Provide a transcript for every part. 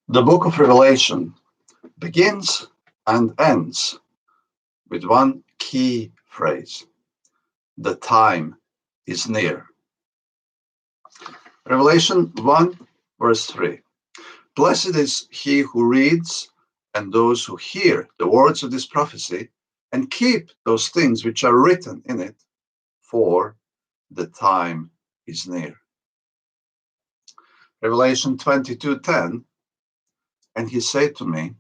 The book of Revelation begins and ends with one key phrase: the time is near. Revelation 1, verse 3. Blessed is he who reads and those who hear the words of this prophecy and keep those things which are written in it, for the time is near. Revelation 22:10. And he said to me,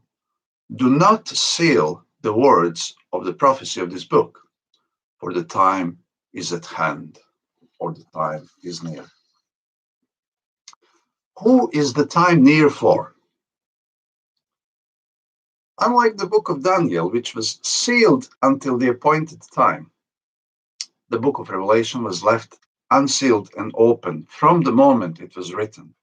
do not seal the words of the prophecy of this book, for the time is at hand, or the time is near. Who is the time near for? Unlike the book of Daniel, which was sealed until the appointed time, the book of Revelation was left unsealed and open from the moment it was written.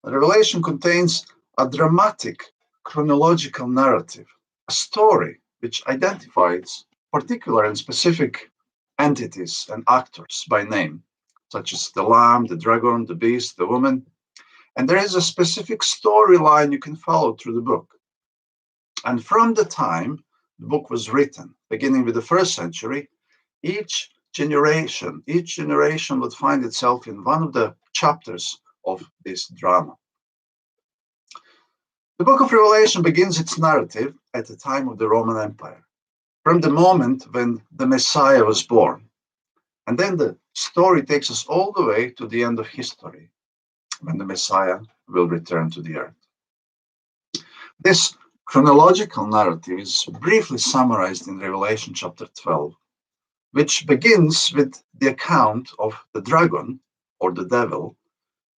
Revelation contains a dramatic chronological narrative, a story which identifies particular and specific entities and actors by name, such as the lamb, the dragon, the beast, the woman. And there is a specific storyline you can follow through the book. And from the time the book was written, beginning with the first century, each generation would find itself in one of the chapters of this drama. The book of Revelation begins its narrative at the time of the Roman Empire, from the moment when the Messiah was born. And then the story takes us all the way to the end of history, when the Messiah will return to the earth. This chronological narrative is briefly summarized in Revelation chapter 12, which begins with the account of the dragon, or the devil,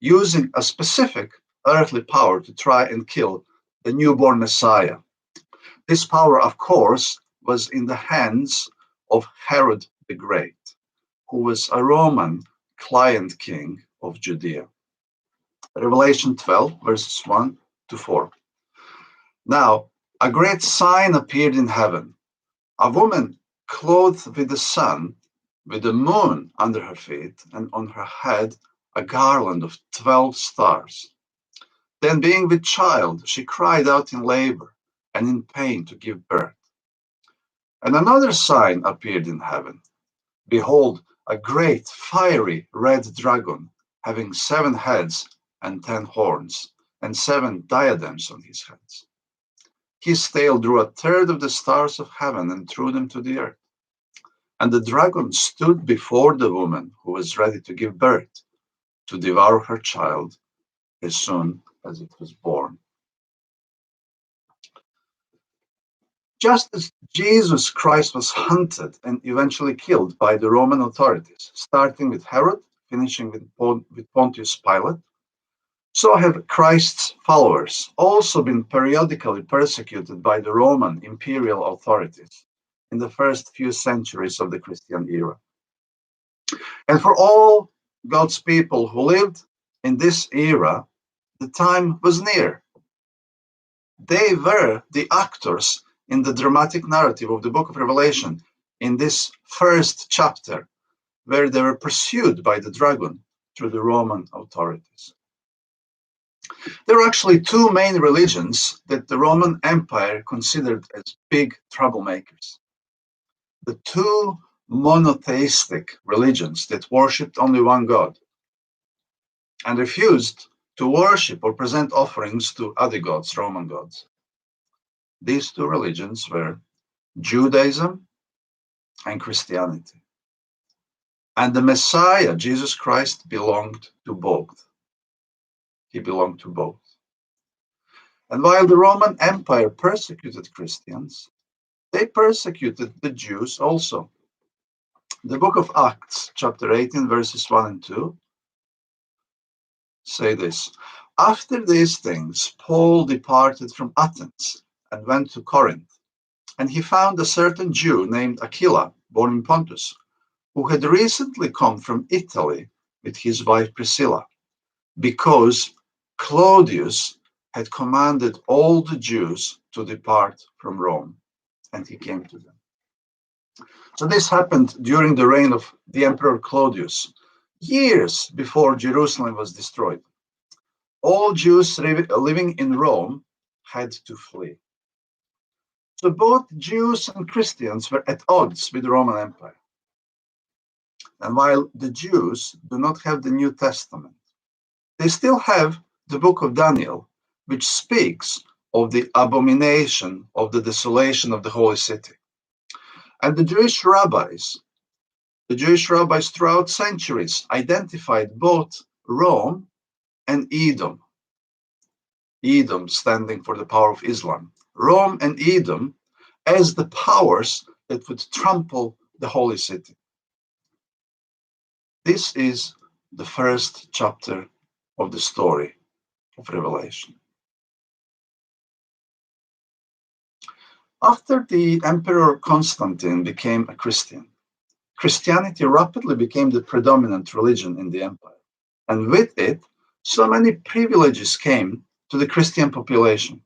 using a specific earthly power to try and kill the newborn Messiah. This power, of course, was in the hands of Herod the Great, who was a Roman client king of Judea. Revelation 12, verses 1 to 4. Now, a great sign appeared in heaven, a woman clothed with the sun, with the moon under her feet, and on her head a garland of 12 stars. Then, being with child, she cried out in labor and in pain to give birth. And another sign appeared in heaven. Behold, a great fiery red dragon, having 7 heads and 10 horns, and 7 diadems on his heads. His tail drew a third of the stars of heaven and threw them to the earth. And the dragon stood before the woman who was ready to give birth, to devour her child as soon as it was born. Just as Jesus Christ was hunted and eventually killed by the Roman authorities, starting with Herod, finishing with Pontius Pilate, so have Christ's followers also been periodically persecuted by the Roman imperial authorities in the first few centuries of the Christian era. And for all God's people who lived in this era, the time was near. They were the actors in the dramatic narrative of the book of Revelation in this first chapter, where they were pursued by the dragon through the Roman authorities. There were actually 2 main religions that the Roman Empire considered as big troublemakers. The 2 monotheistic religions that worshipped only one God and refused to worship or present offerings to other gods, Roman gods. These 2 religions were Judaism and Christianity. And the Messiah, Jesus Christ, belonged to both. He belonged to both. And while the Roman Empire persecuted Christians, they persecuted the Jews also. The book of Acts, chapter 18, verses 1 and 2, say this: After these things, Paul departed from Athens and went to Corinth. And he found a certain Jew named Aquila, born in Pontus, who had recently come from Italy with his wife Priscilla, because Claudius had commanded all the Jews to depart from Rome, and he came to them. So this happened during the reign of the Emperor Claudius, years before Jerusalem was destroyed. all Jews living in Rome had to flee. So both Jews and Christians were at odds with the Roman Empire. And while the Jews do not have the New Testament, they still have the book of Daniel, which speaks of the abomination of the desolation of the holy city. And the Jewish rabbis throughout centuries identified both Rome and Edom. Edom standing for the power of Islam. Rome and Edom as the powers that would trample the holy city. This is the first chapter of the story of Revelation. After the Emperor Constantine became a Christian, Christianity rapidly became the predominant religion in the empire. And with it, so many privileges came to the Christian population.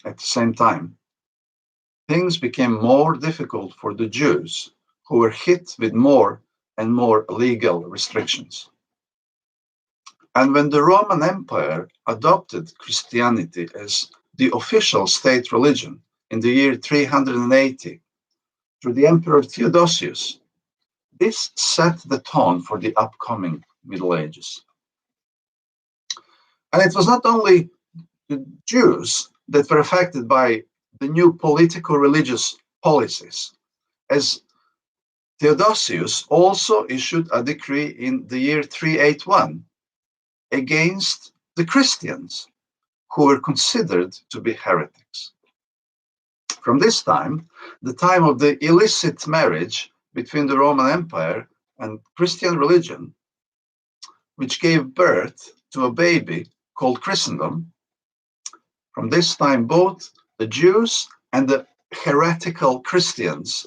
At the same time, things became more difficult for the Jews, who were hit with more and more legal restrictions. And when the Roman Empire adopted Christianity as the official state religion in the year 380 through the Emperor Theodosius, this set the tone for the upcoming Middle Ages. And it was not only the Jews that were affected by the new political religious policies, as Theodosius also issued a decree in the year 381 against the Christians, who were considered to be heretics. From this time, the time of the illicit marriage between the Roman Empire and Christian religion, which gave birth to a baby called Christendom, from this time both the Jews and the heretical Christians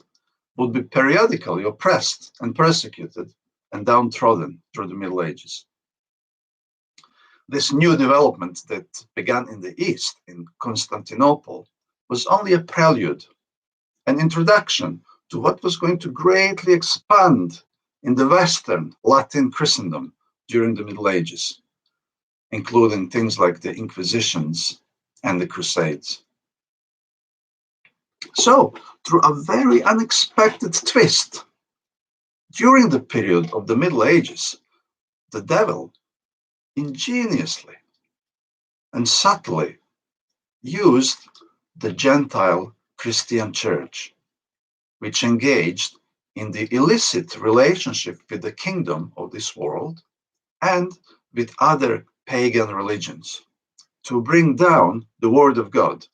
would be periodically oppressed and persecuted and downtrodden through the Middle Ages. This new development that began in the East, in Constantinople, was only a prelude, an introduction to what was going to greatly expand in the Western Latin Christendom during the Middle Ages, including things like the Inquisitions and the Crusades. So, through a very unexpected twist, during the period of the Middle Ages, the devil ingeniously and subtly used the Gentile Christian church, which engaged in the illicit relationship with the kingdom of this world and with other pagan religions, to bring down the word of God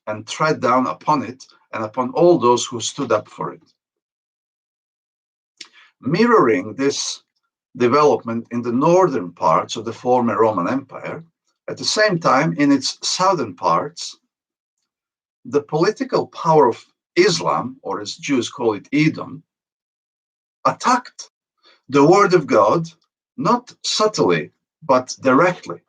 and tread down upon it and upon all those who stood up for it. Mirroring this development in the northern parts of the former Roman Empire, at the same time, in its southern parts, the political power of Islam, or as Jews call it, Edom, attacked the word of God, not subtly, but directly.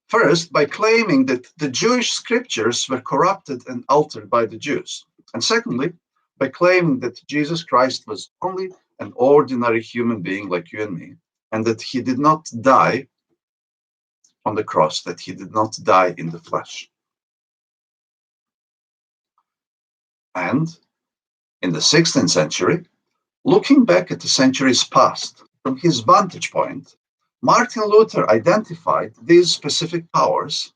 First, by claiming that the Jewish scriptures were corrupted and altered by the Jews. And secondly, by claiming that Jesus Christ was only an ordinary human being like you and me, and that he did not die on the cross, that he did not die in the flesh. And in the 16th century, looking back at the centuries past, from his vantage point, Martin Luther identified these specific powers,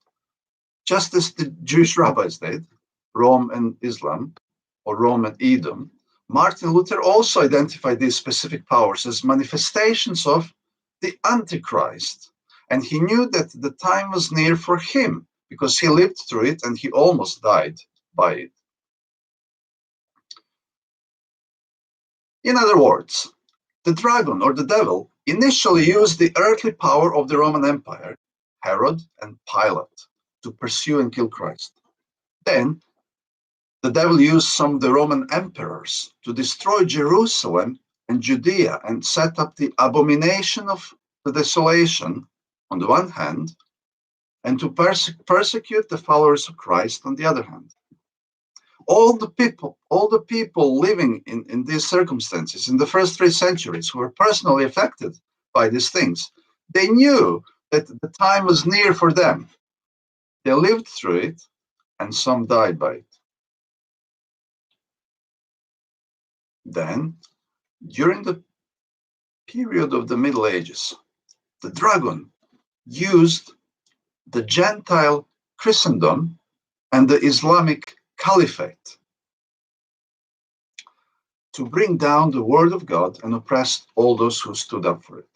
just as the Jewish rabbis did, Rome and Islam, or Rome and Edom. Martin Luther also identified these specific powers as manifestations of the Antichrist. And he knew that the time was near for him because he lived through it and he almost died by it. In other words, the dragon or the devil initially used the earthly power of the Roman Empire, Herod and Pilate, to pursue and kill Christ. Then the devil used some of the Roman emperors to destroy Jerusalem and Judea and set up the abomination of the desolation on the one hand, and to persecute the followers of Christ on the other hand. All the people living in these circumstances in the first 3 centuries who were personally affected by these things, they knew that the time was near for them. They lived through it, and some died by it. Then, during the period of the Middle Ages, the dragon used the Gentile Christendom and the Islamic Caliphate to bring down the word of God and oppress all those who stood up for it.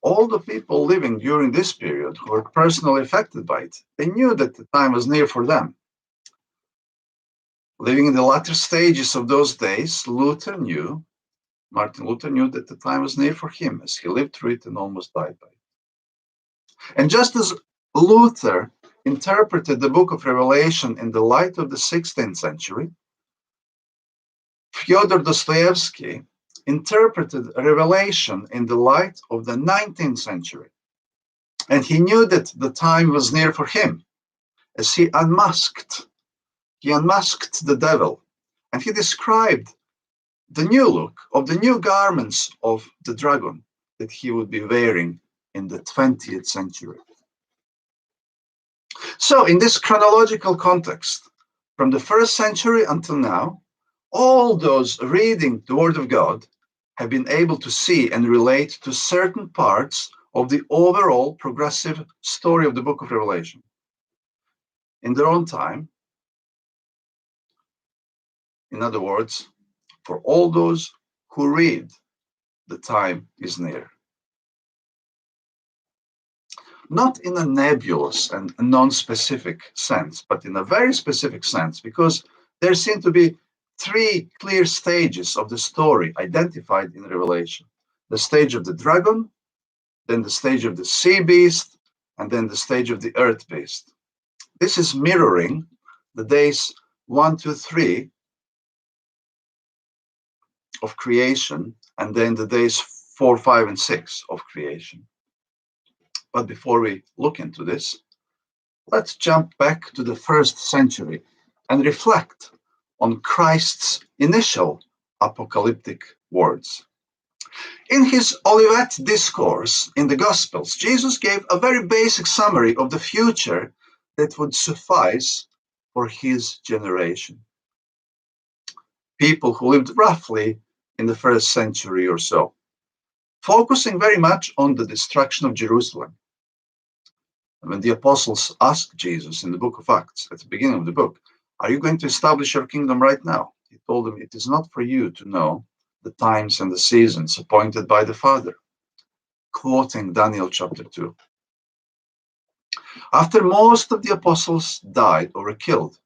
All the people living during this period who were personally affected by it, they knew that the time was near for them. Living in the latter stages of those days, Martin Luther knew that the time was near for him, as he lived through it and almost died by it. And just as Luther interpreted the book of Revelation in the light of the 16th century, Fyodor Dostoevsky interpreted Revelation in the light of the 19th century. And he knew that the time was near for him, as he unmasked the devil, and he described the new look of the new garments of the dragon that he would be wearing in the 20th century. So in this chronological context, from the first century until now, all those reading the Word of God have been able to see and relate to certain parts of the overall progressive story of the book of Revelation in their own time. In other words, for all those who read, the time is near. Not in a nebulous and non-specific sense, but in a very specific sense, because there seem to be three clear stages of the story identified in Revelation. The stage of the dragon, then the stage of the sea beast, and then the stage of the earth beast. This is mirroring the days 1, 2, 3 of creation, and then the days 4, 5, and 6 of creation. But before we look into this, let's jump back to the first century and reflect on Christ's initial apocalyptic words. In his Olivet discourse in the Gospels, Jesus gave a very basic summary of the future that would suffice for his generation. People who lived roughly in the first century or so, focusing very much on the destruction of Jerusalem. And when the apostles asked Jesus in the book of Acts, at the beginning of the book, "Are you going to establish your kingdom right now?" He told them, "It is not for you to know the times and the seasons appointed by the Father," quoting Daniel chapter 2. After most of the apostles died or were killed,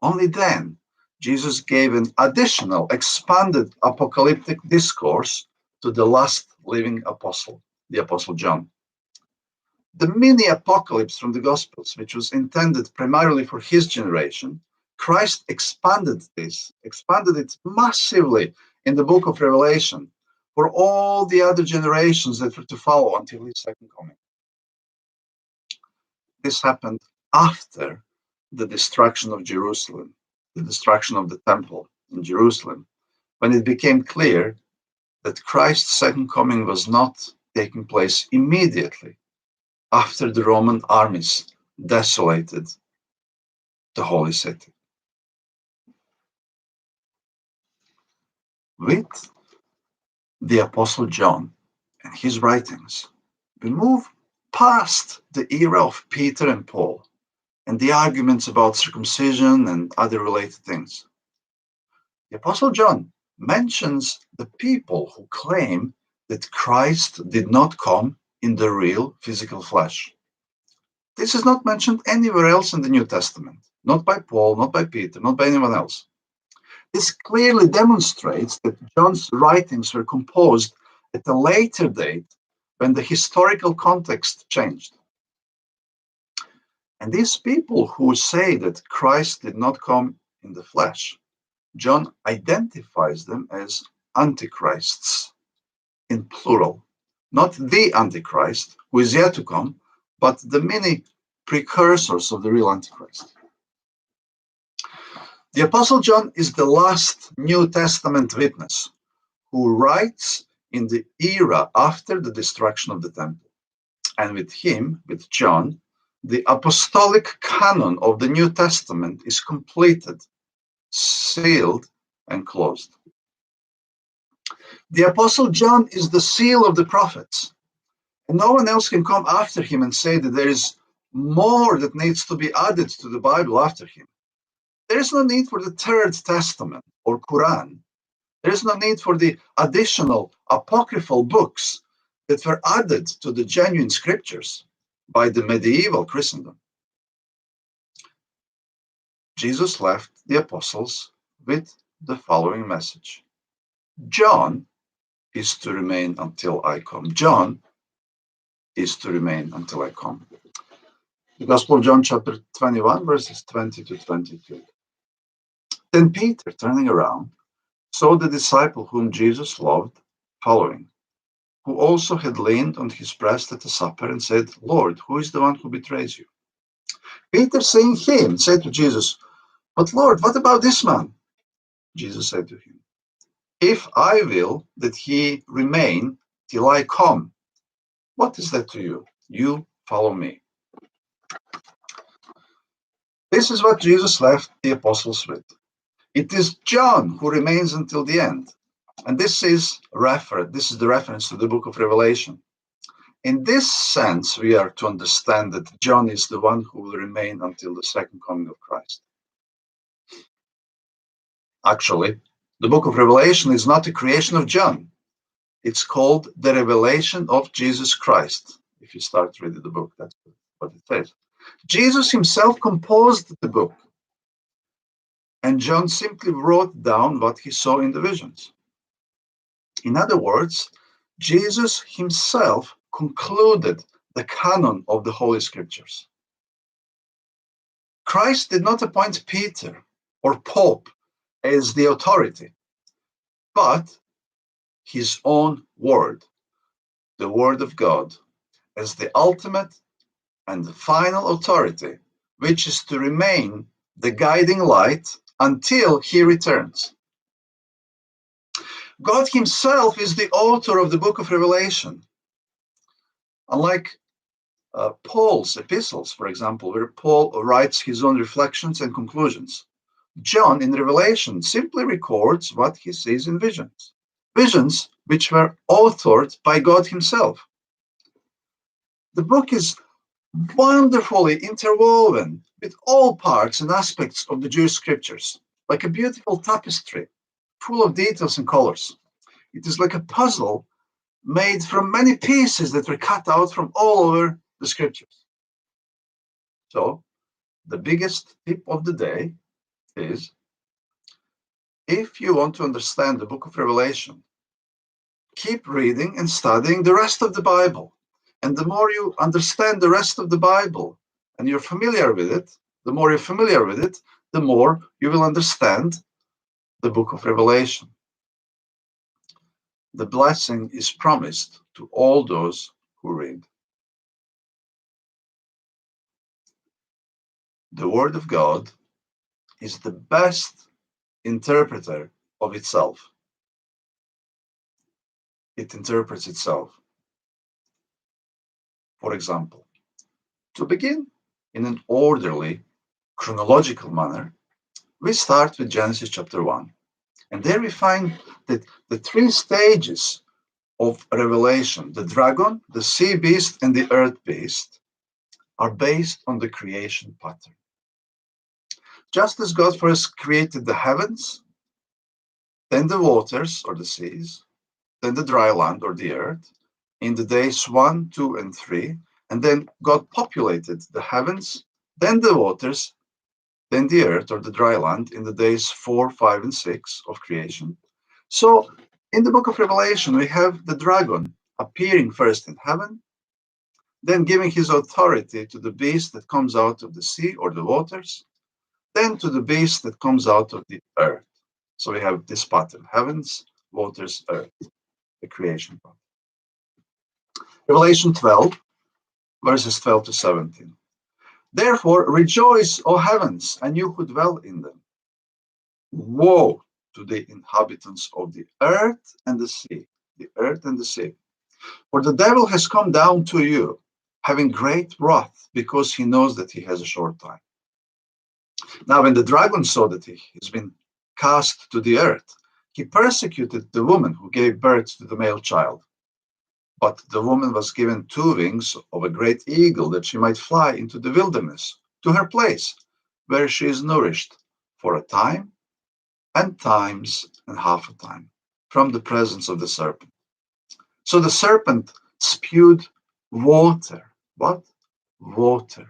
only then Jesus gave an additional expanded apocalyptic discourse to the last living apostle, the Apostle John. The mini apocalypse from the Gospels, which was intended primarily for his generation, Christ expanded it massively in the book of Revelation for all the other generations that were to follow until his second coming. This happened after the destruction of Jerusalem, the destruction of the temple in Jerusalem, when it became clear that Christ's second coming was not taking place immediately after the Roman armies desolated the holy city. With the Apostle John and his writings, we move past the era of Peter and Paul and the arguments about circumcision and other related things. The Apostle John mentions the people who claim that Christ did not come in the real physical flesh. This is not mentioned anywhere else in the New Testament, not by Paul, not by Peter, not by anyone else. This clearly demonstrates that John's writings were composed at a later date when the historical context changed. And these people who say that Christ did not come in the flesh, John identifies them as antichrists in plural. Not the Antichrist, who is yet to come, but the many precursors of the real Antichrist. The Apostle John is the last New Testament witness who writes in the era after the destruction of the temple. And with him, with John, the apostolic canon of the New Testament is completed, sealed, and closed. The Apostle John is the seal of the prophets. And no one else can come after him and say that there is more that needs to be added to the Bible after him. There is no need for the Third Testament or Quran. There is no need for the additional apocryphal books that were added to the genuine scriptures by the medieval Christendom. Jesus left the apostles with the following message: John is to remain until I come. John is to remain until I come. The Gospel of John, chapter 21, verses 20 to 22. Then Peter, turning around, saw the disciple whom Jesus loved following, who also had leaned on his breast at the supper, and said, Lord, who is the one who betrays you? Peter, seeing him, said to Jesus, But Lord, what about this man? Jesus said to him, If I will that he remain till I come, what is that to you? You follow me. This is what Jesus left the apostles with. It is John who remains until the end. And this is the reference to the book of Revelation. In this sense, we are to understand that John is the one who will remain until the second coming of Christ. Actually, the book of Revelation is not a creation of John. It's called the revelation of Jesus Christ. If you start reading the book, that's what it says. Jesus himself composed the book, and John simply wrote down what he saw in the visions. In other words, Jesus himself concluded the canon of the Holy Scriptures. Christ did not appoint Peter or Pope as the authority, but his own word, the Word of God, as the ultimate and the final authority, which is to remain the guiding light until he returns. God himself is the author of the book of Revelation. Unlike Paul's epistles, for example, where Paul writes his own reflections and conclusions, John in Revelation simply records what he sees in visions, visions which were authored by God himself. The book is wonderfully interwoven with all parts and aspects of the Jewish scriptures, like a beautiful tapestry, full of details and colors. It is like a puzzle made from many pieces that were cut out from all over the scriptures. So, the biggest tip of the day is, if you want to understand the book of Revelation, keep reading and studying the rest of the Bible. And the more you understand the rest of the Bible and you're familiar with it, the more you're familiar with it, the more you will understand the book of Revelation. The blessing is promised to all those who read. The Word of God is the best interpreter of itself. It interprets itself. For example, to begin in an orderly, chronological manner, we start with Genesis chapter 1. And there we find that the three stages of revelation, the dragon, the sea beast, and the earth beast, are based on the creation pattern. Just as God first created the heavens, then the waters or the seas, then the dry land or the earth, in the days 1, 2, and 3, and then God populated the heavens, then the waters, then the earth or the dry land in the days 4, 5, and 6 of creation. So in the book of Revelation, we have the dragon appearing first in heaven, then giving his authority to the beast that comes out of the sea or the waters, then to the beast that comes out of the earth. So we have this pattern: heavens, waters, earth, the creation pattern. Revelation 12, verses 12 to 17. Therefore rejoice, O heavens, and you who dwell in them. Woe to the inhabitants of the earth and the sea, the earth and the sea. For the devil has come down to you, having great wrath, because he knows that he has a short time. Now, when the dragon saw that he has been cast to the earth, he persecuted the woman who gave birth to the male child. But the woman was given 2 wings of a great eagle, that she might fly into the wilderness to her place, where she is nourished for a time and times and half a time from the presence of the serpent. So the serpent spewed water. What? Water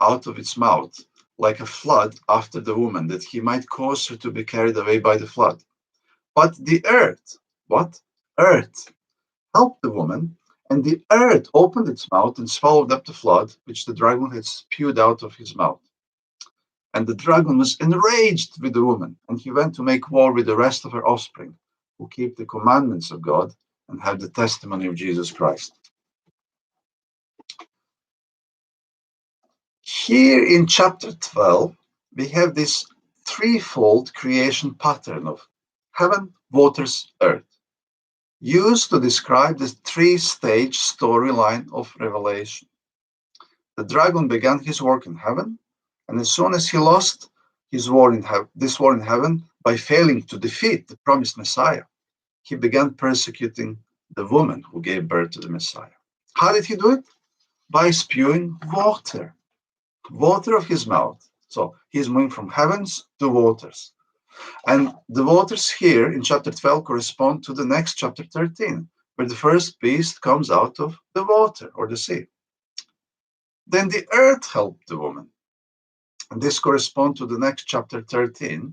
out of its mouth, like a flood after the woman, that he might cause her to be carried away by the flood. But the earth, what? Earth helped the woman, and the earth opened its mouth and swallowed up the flood which the dragon had spewed out of his mouth. And the dragon was enraged with the woman, and he went to make war with the rest of her offspring, who keep the commandments of God and have the testimony of Jesus Christ. Here in chapter 12, we have this threefold creation pattern of heaven, waters, earth, used to describe the three-stage storyline of Revelation. The dragon began his work in heaven, and as soon as he lost this war in heaven by failing to defeat the promised Messiah, he began persecuting the woman who gave birth to the Messiah. How did he do it? By spewing water of his mouth. So he's moving from heavens to waters. And the waters here in chapter 12 correspond to the next chapter 13, where the first beast comes out of the water or the sea. Then the earth helped the woman. And this corresponds to the next chapter 13,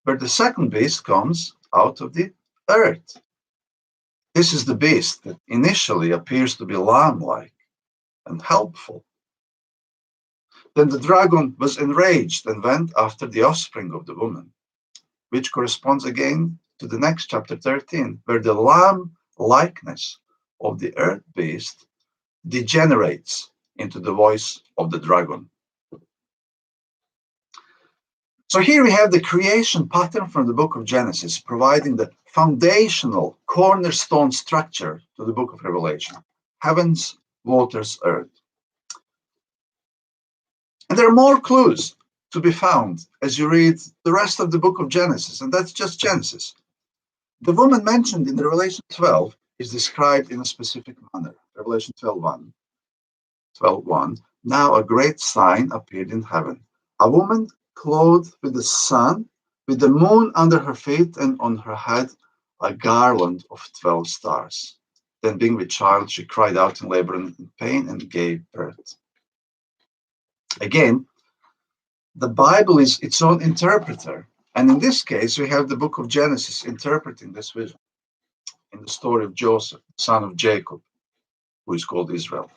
where the second beast comes out of the earth. This is the beast that initially appears to be lamb-like and helpful. Then the dragon was enraged and went after the offspring of the woman, which corresponds again to the next chapter 13, where the lamb likeness of the earth beast degenerates into the voice of the dragon. So here we have the creation pattern from the book of Genesis, providing the foundational cornerstone structure to the book of Revelation: heavens, waters, earth. And there are more clues to be found as you read the rest of the book of Genesis, and that's just Genesis. The woman mentioned in Revelation 12 is described in a specific manner. Revelation 12:1. Now a great sign appeared in heaven: a woman clothed with the sun, with the moon under her feet, and on her head a garland of 12 stars. Then, being with child, she cried out in labor and in pain and gave birth. Again, the Bible is its own interpreter. And in this case, we have the book of Genesis interpreting this vision in the story of Joseph, son of Jacob, who is called Israel.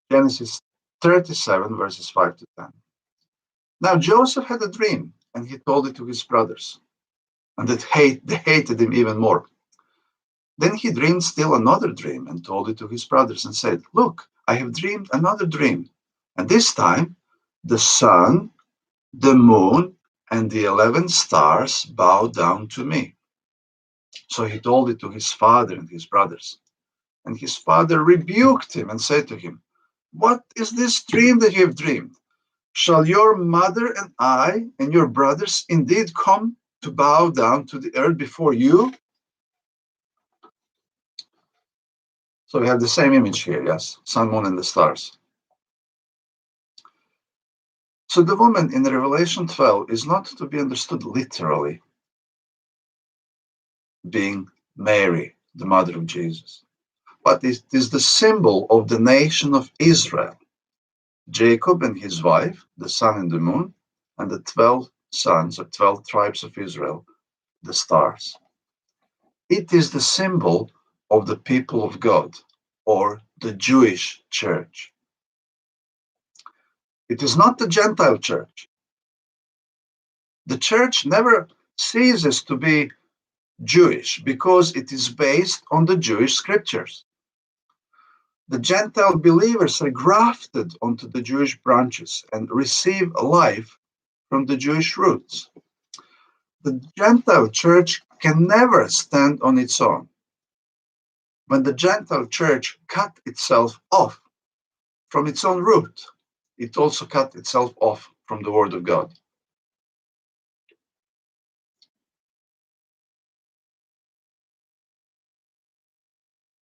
Genesis 37, verses 5 to 10. Now Joseph had a dream, and he told it to his brothers, and they hated him even more. Then he dreamed still another dream and told it to his brothers and said, "Look, I have dreamed another dream, and this time the sun, the moon, and the 11 stars bow down to me." So he told it to his father and his brothers. And his father rebuked him and said to him, "What is this dream that you have dreamed? Shall your mother and I and your brothers indeed come to bow down to the earth before you?" So we have the same image here, yes, sun, moon, and the stars. So the woman in Revelation 12 is not to be understood literally, being Mary, the mother of Jesus, but it is the symbol of the nation of Israel: Jacob and his wife, the sun and the moon, and the 12 sons or 12 tribes of Israel, the stars. It is the symbol of the people of God, or the Jewish church. It is not the Gentile church. The church never ceases to be Jewish because it is based on the Jewish scriptures. The Gentile believers are grafted onto the Jewish branches and receive life from the Jewish roots. The Gentile church can never stand on its own. When the Gentile church cut itself off from its own root, it also cut itself off from the Word of God.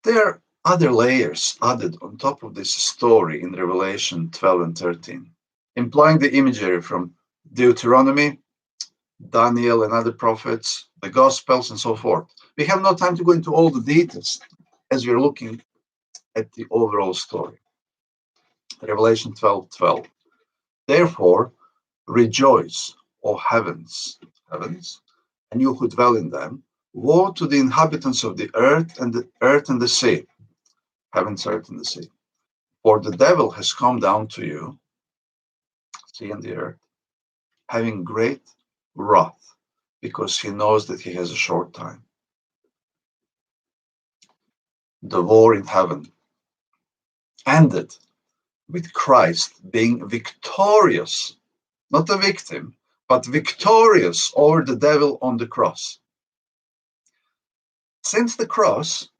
There are other layers added on top of this story in Revelation 12 and 13, implying the imagery from Deuteronomy, Daniel and other prophets, the Gospels, and so forth. We have no time to go into all the details as we're looking at the overall story. Revelation 12:12. Therefore, rejoice, O heavens, and you who dwell in them. Woe to the inhabitants of the earth and the sea, heavens, earth, and the sea. For the devil has come down to you, sea and the earth, having great wrath, because he knows that he has a short time. The war in heaven ended with Christ being victorious, not a victim, but victorious over the devil on the cross. Since the cross,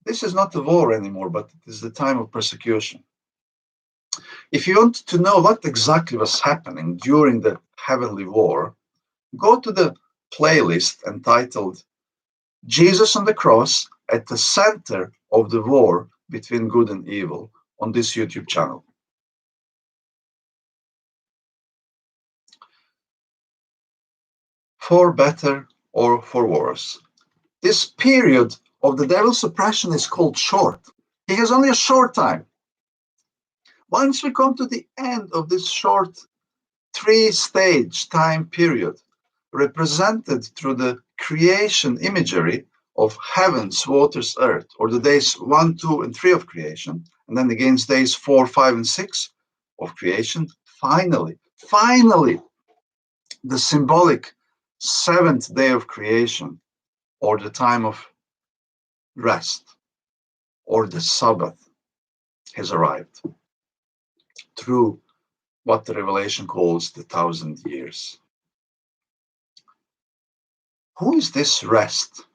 this is not a war anymore, but it is the time of persecution. If you want to know what exactly was happening during the heavenly war, go to the playlist entitled Jesus on the Cross at the Center of the War Between Good and Evil on this YouTube channel. For better or for worse, this period of the devil's oppression is called short. He has only a short time. Once we come to the end of this short three-stage time period, represented through the creation imagery of heavens, waters, earth, or the days 1, 2, and 3 of creation, and then against days 4, 5, and 6 of creation, finally, the symbolic seventh day of creation, or the time of rest, or the Sabbath, has arrived through what the Revelation calls the 1,000 years. Who is this rest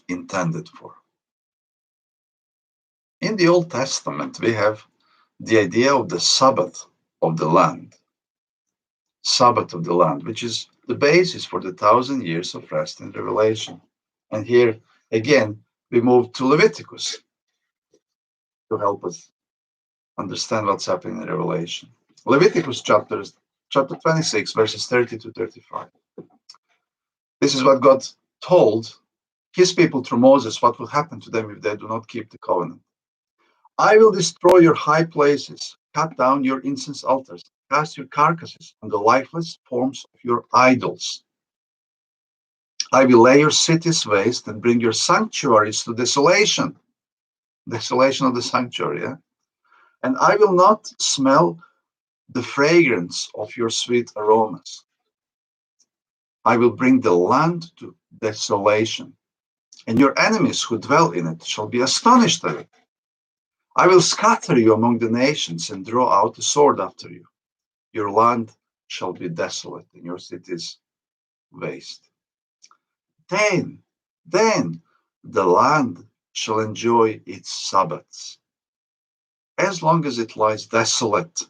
intended for? In the Old Testament, we have the idea of the Sabbath of the land. Sabbath of the land, which is the basis for the 1,000 years of rest in Revelation. And here, again, we move to Leviticus to help us understand what's happening in Revelation. Leviticus chapter 26, verses 30 to 35. This is what God told his people through Moses, what will happen to them if they do not keep the covenant. I will destroy your high places, cut down your incense altars, cast your carcasses on the lifeless forms of your idols. I will lay your cities waste and bring your sanctuaries to desolation. Desolation of the sanctuary, yeah? And I will not smell the fragrance of your sweet aromas. I will bring the land to desolation, and your enemies who dwell in it shall be astonished at it. I will scatter you among the nations and draw out the sword after you. Your land shall be desolate and your cities waste. Then the land shall enjoy its Sabbaths. As long as it lies desolate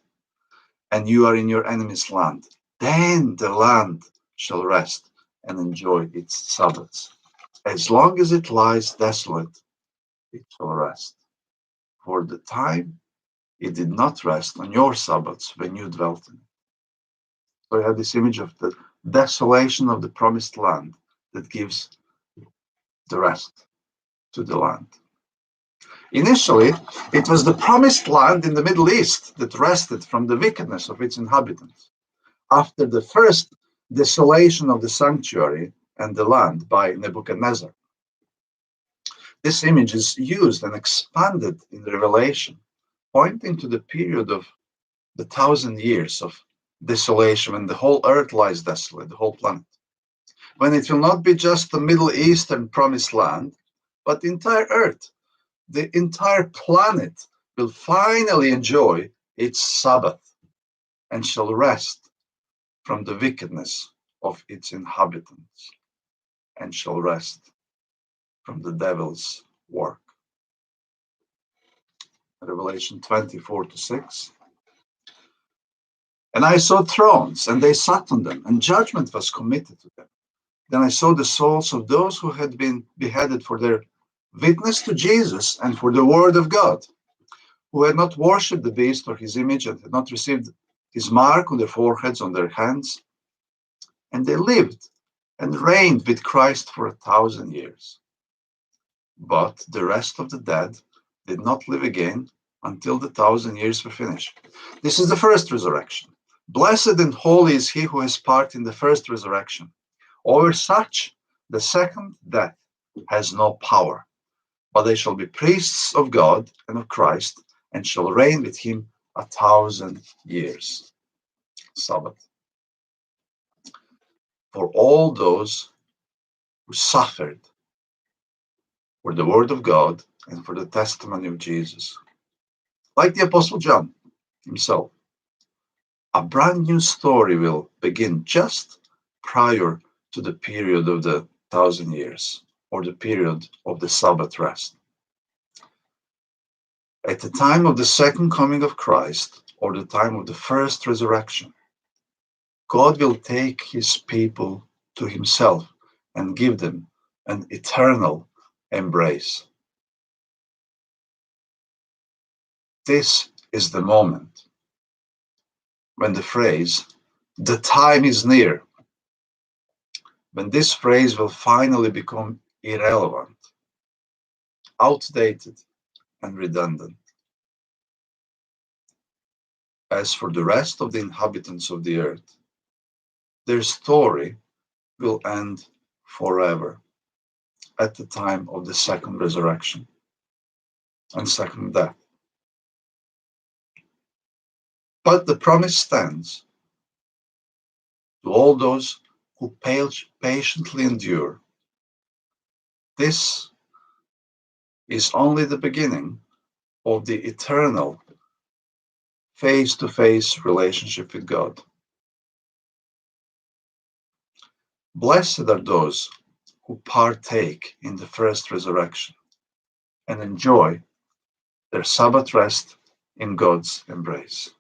and you are in your enemy's land, then the land shall rest and enjoy its Sabbaths. As long as it lies desolate, it shall rest. For the time it did not rest on your Sabbaths when you dwelt in it. So you have this image of the desolation of the promised land that gives the rest to the land. Initially, it was the promised land in the Middle East that rested from the wickedness of its inhabitants. After the first desolation of the sanctuary and the land by Nebuchadnezzar, this image is used and expanded in Revelation, pointing to the period of the 1,000 years of desolation when the whole earth lies desolate, the whole planet. When it will not be just the Middle Eastern promised land, but the entire earth, the entire planet will finally enjoy its Sabbath and shall rest from the wickedness of its inhabitants and shall rest from the devil's work. Revelation 24-6. And I saw thrones, and they sat on them, and judgment was committed to them. Then I saw the souls of those who had been beheaded for their witness to Jesus and for the word of God, who had not worshipped the beast or his image and had not received his mark on their foreheads, on their hands. And they lived and reigned with Christ for 1,000 years. But the rest of the dead did not live again until the 1,000 years were finished. This is the first resurrection. Blessed and holy is he who has part in the first resurrection. Over such, the second death has no power, but they shall be priests of God and of Christ, and shall reign with him 1,000 years. Sabbath. For all those who suffered for the word of God and for the testimony of Jesus. Like the Apostle John himself, a brand new story will begin just prior to the period of the 1,000 years, or the period of the Sabbath rest. At the time of the second coming of Christ, or the time of the first resurrection, God will take his people to himself and give them an eternal embrace. This is the moment when the phrase, "the time is near," when this phrase will finally become irrelevant, outdated, and redundant. As for the rest of the inhabitants of the earth, their story will end forever at the time of the second resurrection and second death. But the promise stands to all those who patiently endure. This is only the beginning of the eternal face-to-face relationship with God. Blessed are those who partake in the first resurrection and enjoy their Sabbath rest in God's embrace.